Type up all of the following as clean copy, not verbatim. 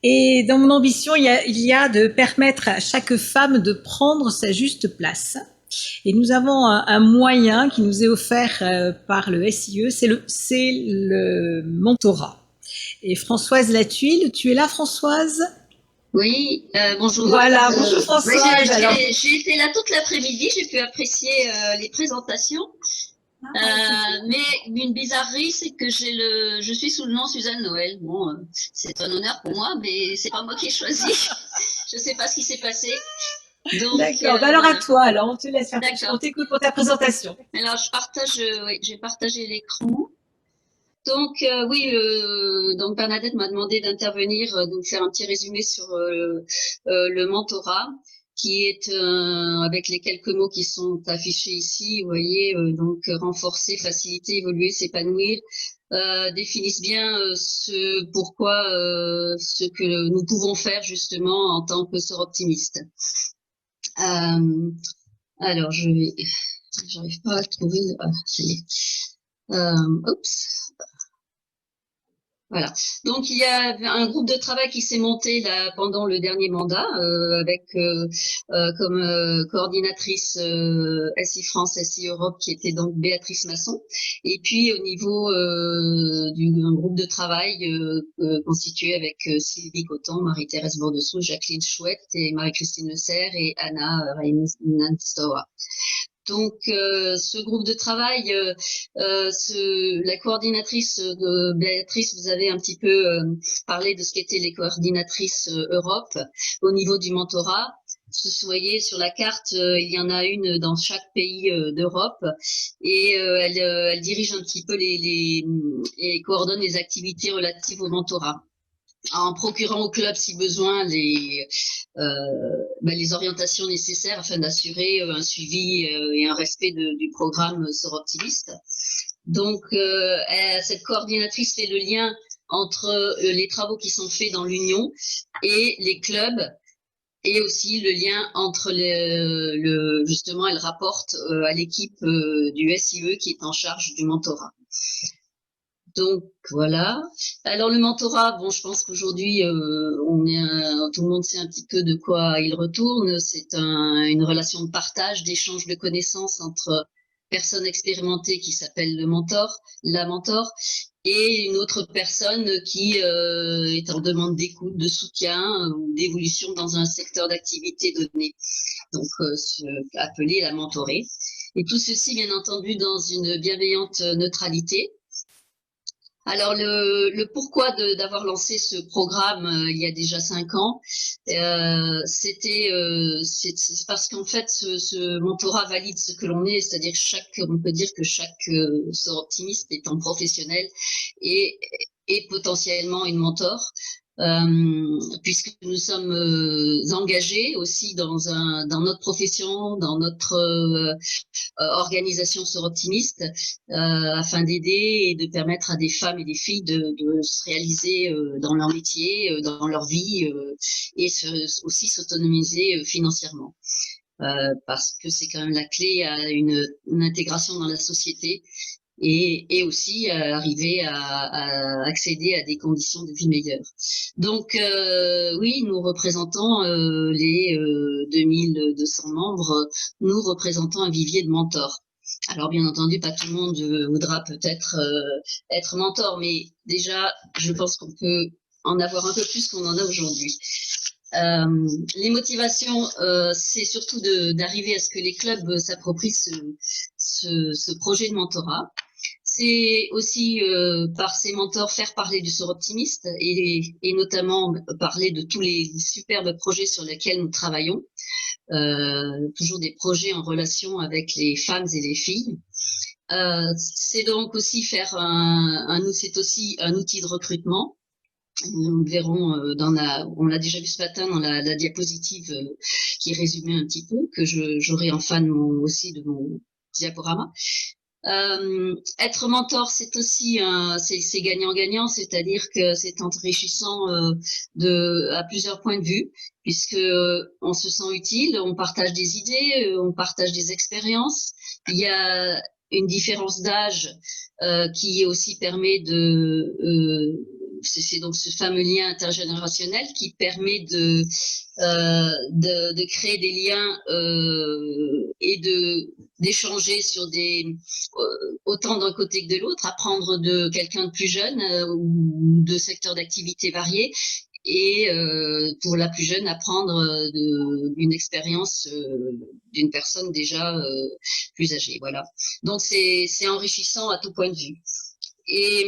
Et dans mon ambition, il y a de permettre à chaque femme de prendre sa juste place. Et nous avons un moyen qui nous est offert par le SIE, c'est le mentorat. Et Françoise Latuile, tu es là, Françoise? Oui, bonjour. Voilà, bonjour Ouais, Françoise. j'ai été là toute l'après-midi, j'ai pu apprécier les présentations. Mais une bizarrerie, c'est que je suis sous le nom Suzanne Noël. Bon, c'est un honneur pour moi, mais c'est pas moi qui ai choisi. Je sais pas ce qui s'est passé. Donc, D'accord, alors à toi, alors on te laisse faire, on d'accord. t'écoute pour ta présentation. Alors, oui, j'ai partagé l'écran. Donc oui, donc Bernadette m'a demandé d'intervenir, donc faire un petit résumé sur le mentorat, qui est avec les quelques mots qui sont affichés ici, vous voyez, donc renforcer, faciliter, évoluer, s'épanouir, définissent bien ce que nous pouvons faire justement en tant que sœurs optimistes. Alors j'arrive pas à trouver, ça y est. Oups. Voilà. Donc il y a un groupe de travail qui s'est monté là pendant le dernier mandat avec comme coordinatrice SI France, SI Europe qui était donc Béatrice Masson, et puis au niveau d'un groupe de travail constitué avec Sylvie Coton, Marie-Thérèse Bordessou, Jacqueline Chouette et Marie-Christine Le Serre et Anna Reinstowa. Donc, ce groupe de travail, la coordinatrice de Béatrice, vous avez un petit peu parlé de ce qu'étaient les coordinatrices Europe au niveau du mentorat. Vous voyez sur la carte, il y en a une dans chaque pays d'Europe et elle dirige un petit peu et coordonne les activités relatives au mentorat, en procurant au club, si besoin, les orientations nécessaires afin d'assurer un suivi et un respect du programme Sœurs Optimistes. Donc, cette coordinatrice fait le lien entre les travaux qui sont faits dans l'Union et les clubs, et aussi le lien entre justement, elle rapporte à l'équipe du SIE qui est en charge du mentorat. Donc voilà. Alors le mentorat, bon, je pense qu'aujourd'hui, tout le monde sait un petit peu de quoi il retourne. C'est une relation de partage, d'échange de connaissances entre personnes expérimentées qui s'appelle la mentor, et une autre personne qui est en demande d'écoute, de soutien ou d'évolution dans un secteur d'activité donné. Donc appelé la mentorée. Et tout ceci, bien entendu, dans une bienveillante neutralité. Alors le pourquoi d'avoir lancé ce programme il y a déjà 5 ans, c'est parce qu'en fait ce mentorat valide ce que l'on est, c'est-à-dire on peut dire que chaque sœur optimiste étant professionnel et potentiellement une mentor. Puisque nous sommes engagés aussi dans notre profession, dans notre organisation Sœurs Optimistes, afin d'aider et de permettre à des femmes et des filles de se réaliser dans leur métier, dans leur vie, et aussi s'autonomiser financièrement. Parce que c'est quand même la clé à une intégration dans la société, et aussi arriver à accéder à des conditions de vie meilleures. Donc oui, nous représentons les 2200 membres, nous représentons un vivier de mentors. Alors bien entendu, pas tout le monde voudra peut-être être mentor, mais déjà, je pense qu'on peut en avoir un peu plus qu'on en a aujourd'hui. Les motivations, c'est surtout d'arriver à ce que les clubs s'approprient ce projet de mentorat. C'est aussi par ces mentors faire parler du Sœurs Optimistes et notamment parler de tous les superbes projets sur lesquels nous travaillons. Toujours des projets en relation avec les femmes et les filles. C'est donc aussi c'est aussi un outil de recrutement. Nous le verrons on l'a déjà vu ce matin dans la diapositive qui résumait un petit peu, que j'aurai en fin aussi de mon diaporama. Être mentor, c'est aussi c'est gagnant-gagnant, c'est-à-dire que c'est enrichissant à plusieurs points de vue, puisque on se sent utile, on partage des idées, on partage des expériences. Il y a une différence d'âge qui aussi permet de c'est donc ce fameux lien intergénérationnel qui permet de créer des liens et d'échanger sur autant d'un côté que de l'autre, apprendre de quelqu'un de plus jeune ou de secteurs d'activité variés, et pour la plus jeune, apprendre d'une expérience d'une personne déjà plus âgée. Voilà. Donc c'est enrichissant à tout point de vue. Et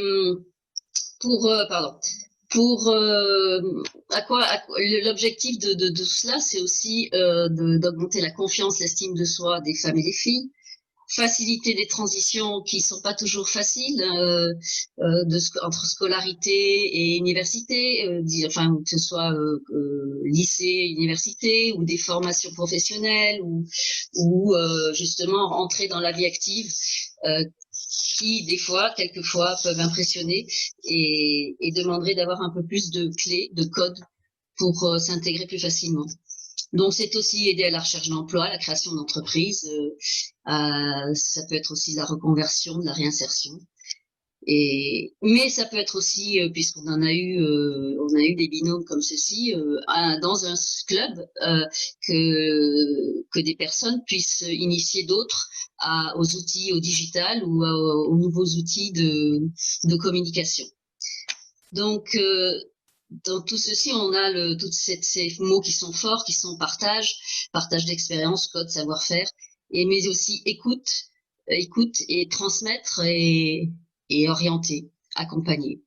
l'objectif de tout cela, c'est aussi d'augmenter la confiance, l'estime de soi des femmes et des filles, faciliter des transitions qui sont pas toujours faciles entre scolarité et université, enfin que ce soit lycée, université, ou des formations professionnelles, ou justement rentrer dans la vie active, qui quelquefois peuvent impressionner et demanderaient d'avoir un peu plus de clés, de codes pour s'intégrer plus facilement. Donc, c'est aussi aider à la recherche d'emploi, à la création d'entreprises. Ça peut être aussi de la reconversion, de la réinsertion. Mais ça peut être aussi, puisqu'on on a eu des binômes comme ceci, dans un club, que des personnes puissent initier d'autres aux outils, au digital ou aux nouveaux outils de communication. Donc, dans tout ceci, on a tous ces mots qui sont forts, qui sont partage d'expérience, code, savoir-faire, mais aussi écoute et transmettre et orienter, accompagner.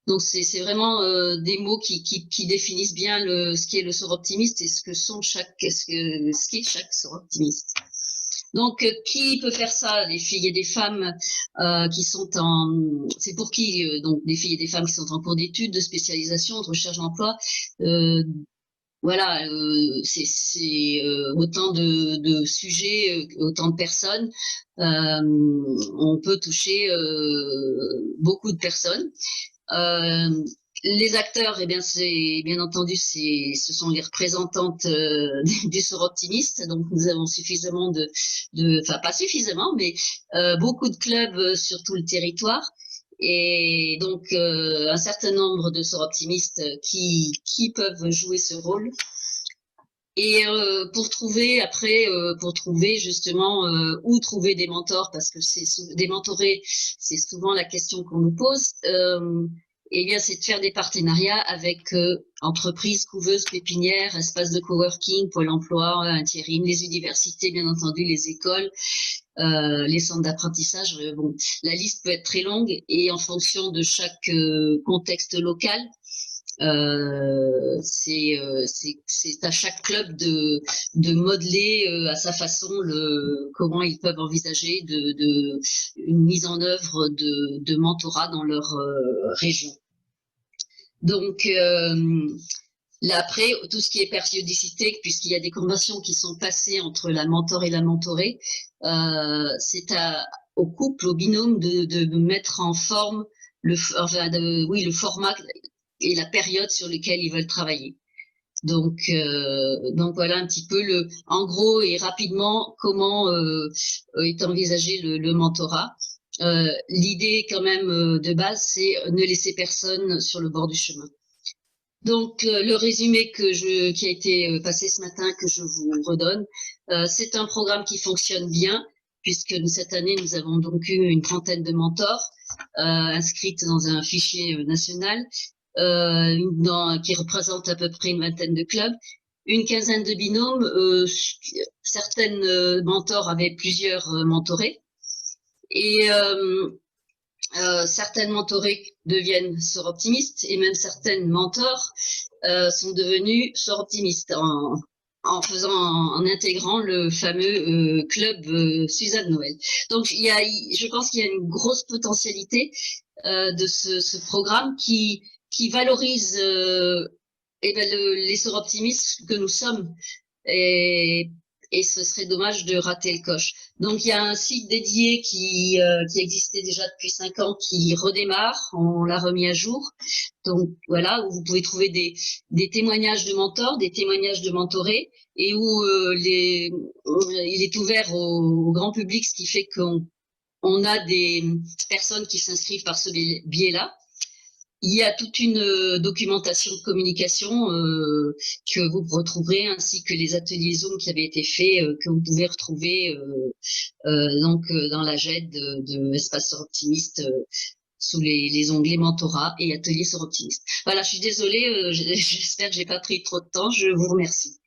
Donc c'est vraiment des mots qui définissent bien ce qu'est le soroptimiste et ce qu'est chaque soroptimiste. Donc, qui peut faire ça? Des filles et des femmes qui sont c'est pour qui? Donc, des filles et des femmes qui sont en cours d'études, de spécialisation, de recherche d'emploi. Voilà, c'est autant de sujets, autant de personnes. On peut toucher beaucoup de personnes. Les acteurs, eh bien, bien entendu, ce sont les représentantes du soroptimiste. Donc, nous avons suffisamment enfin pas suffisamment, mais beaucoup de clubs sur tout le territoire. Et donc, un certain nombre de soroptimistes qui peuvent jouer ce rôle. Et pour trouver justement où trouver des mentors, parce que des mentorés, c'est souvent la question qu'on nous pose. Eh bien, c'est de faire des partenariats avec entreprises, couveuses, pépinières, espaces de coworking, Pôle emploi, intérim, les universités, bien entendu, les écoles, les centres d'apprentissage. Bon, la liste peut être très longue et en fonction de chaque contexte local, c'est à chaque club de modeler à sa façon comment ils peuvent envisager une mise en œuvre de mentorat dans leur région. Donc là, après, tout ce qui est périodicité, puisqu'il y a des conventions qui sont passées entre la mentor et la mentorée, c'est au couple, au binôme de mettre en forme le format et la période sur laquelle ils veulent travailler. Donc voilà un petit peu en gros et rapidement comment est envisagé le mentorat. L'idée quand même de base, c'est ne laisser personne sur le bord du chemin. Donc le résumé qui a été passé ce matin, que je vous redonne, c'est un programme qui fonctionne bien, puisque cette année nous avons donc eu une trentaine de mentors inscrites dans un fichier national, qui représente à peu près une vingtaine de clubs, une quinzaine de binômes. Certaines mentors avaient plusieurs mentorés, et certaines mentorées deviennent soroptimistes, et même certaines mentors sont devenues soroptimistes en intégrant le fameux club Suzanne Noël. Donc je pense qu'il y a une grosse potentialité de ce programme qui valorise les soroptimistes que nous sommes, et ce serait dommage de rater le coche. Donc il y a un site dédié qui existait déjà depuis 5 ans, qui redémarre, on l'a remis à jour. Donc voilà, où vous pouvez trouver des témoignages de mentors, des témoignages de mentorés, et où il est ouvert au grand public, ce qui fait qu'on a des personnes qui s'inscrivent par ce biais-là. Il y a toute une documentation de communication que vous retrouverez, ainsi que les ateliers Zoom qui avaient été faits, que vous pouvez retrouver dans la GED de Espace Sœurs Optimistes, sous les onglets mentorat et atelier Sœurs Optimistes. Voilà, je suis désolée, j'espère que j'ai pas pris trop de temps. Je vous remercie.